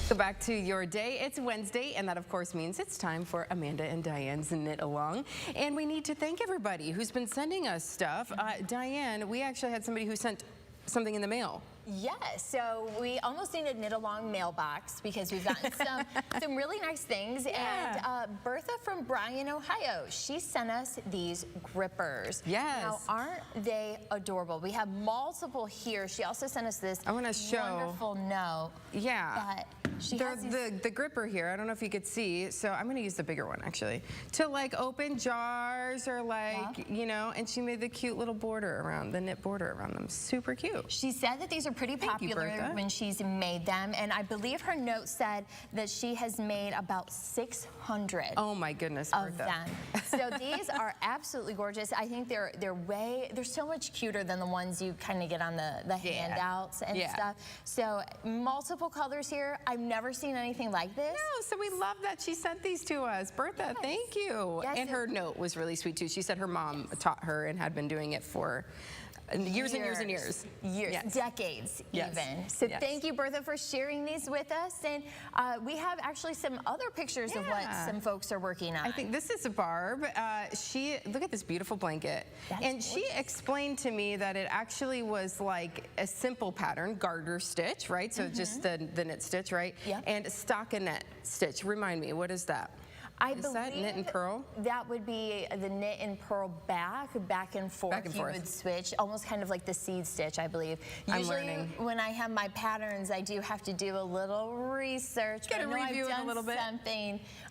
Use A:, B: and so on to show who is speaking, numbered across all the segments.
A: So back to your day. It's Wednesday, and that of course means it's time for Amanda and Diane's Knit Along. And we need to thank everybody who's been sending us stuff. Diane, we actually had somebody who sent something in the mail.
B: Yes, so we almost need a knit along mailbox because we've gotten some really nice things.
A: Yeah.
B: And Bertha from Bryan, Ohio, she sent us these grippers.
A: Yes.
B: Now, aren't they adorable? We have multiple here. She also sent us this wonderful note.
A: Yeah.
B: That she has
A: the gripper here, I don't know if you could see, so I'm going to use the bigger one actually, to like open jars or like, you know, and she made the cute little border around, the knit border around them. Super cute.
B: She said that these are pretty popular when she's made them, and I believe her note said that she has made about 600
A: oh my goodness,
B: of them. So these are absolutely gorgeous. I think they're so much cuter than the ones you kind of get on the handouts and stuff. So multiple colors here. I've never seen anything like this.
A: No, so we love that she sent these to us. Bertha, thank you.
B: Yes,
A: and her note was really sweet too. She said her mom taught her and had been doing it for years and years and years.
B: Yes. Decades even. So thank you, Bertha, for sharing these with us. And we have actually some other pictures of what some folks are working on.
A: I think this is Barb. Look at this beautiful blanket. And she explained to me that it actually was like a simple pattern, garter stitch, right? So just the knit stitch, right?
B: Yep.
A: And stockinette stitch. Remind me, what is that? Is that knit and purl?
B: That would be the knit and purl back and forth.
A: Back and forth.
B: You would switch, almost kind of like the seed stitch, I believe.
A: I'm
B: Usually,
A: learning.
B: when I have my patterns, I do have to do a little research.
A: Get a review in a little bit.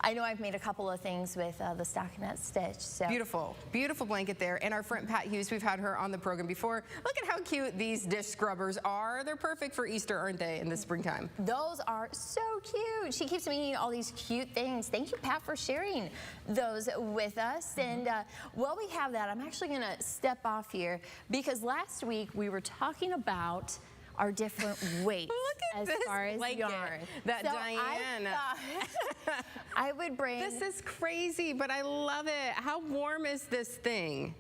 B: I know I've made a couple of things with the stockinette stitch. So.
A: Beautiful, beautiful blanket there. And our friend Pat Hughes, we've had her on the program before. Look at how cute these dish scrubbers are. They're perfect for Easter, aren't they, in the springtime?
B: Those are so cute. She keeps making all these cute things. Thank you, Pat, for sharing those with us. And while we have that, I'm actually going to step off here because last week we were talking about our different weights as far as yarn.
A: That so Diane.
B: I would bring.
A: This is crazy, but I love it. How warm is this thing?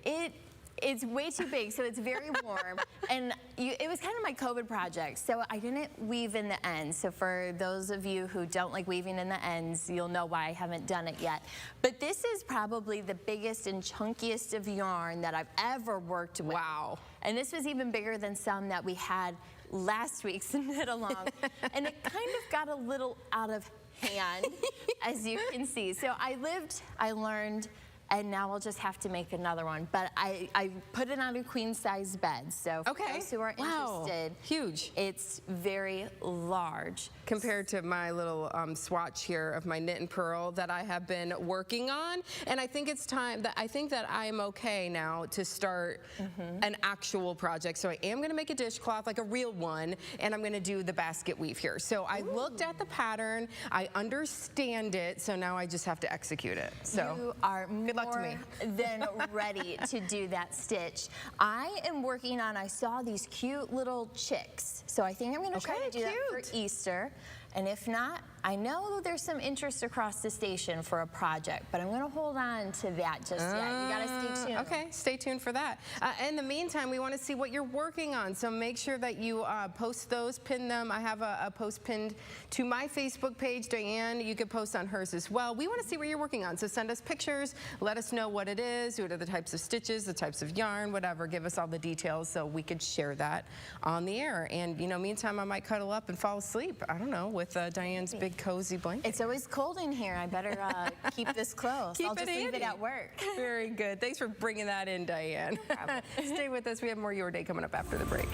B: It's way too big, so it's very warm. And it was kind of my COVID project, so I didn't weave in the ends. So for those of you who don't like weaving in the ends, you'll know why I haven't done it yet. But this is probably the biggest and chunkiest of yarn that I've ever worked with.
A: Wow.
B: And this was even bigger than some that we had last week's knit along. And it kind of got a little out of hand, as you can see. So I lived, I learned, and now we'll just have to make another one. But I put it on a queen size bed. So for those who are interested,
A: huge.
B: It's very large.
A: Compared to my little swatch here of my knit and purl that I have been working on. And I think it's time that I'm okay now to start an actual project. So I am gonna make a dishcloth, like a real one, and I'm gonna do the basket weave here. So I looked at the pattern, I understand it, so now I just have to execute it. So
B: you are more than ready to do that stitch. I am working on, I saw these cute little chicks. So I think I'm gonna try to do that for Easter. And if not, I know there's some interest across the station for a project, but I'm going to hold on to that just yet. You got to stay tuned.
A: Okay, stay tuned for that. In the meantime, we want to see what you're working on, so make sure that you post those, pin them. I have a post pinned to my Facebook page. Diane, you could post on hers as well. We want to see what you're working on, so send us pictures. Let us know what it is, what are the types of stitches, the types of yarn, whatever. Give us all the details so we could share that on the air. And, you know, meantime, I might cuddle up and fall asleep. I don't know, with Diane's big cozy blanket.
B: It's always cold in here. I better keep this close. I'll just leave it at work.
A: Very good. Thanks for bringing that in, Diane. Stay with us. We have more Your Day coming up after the break.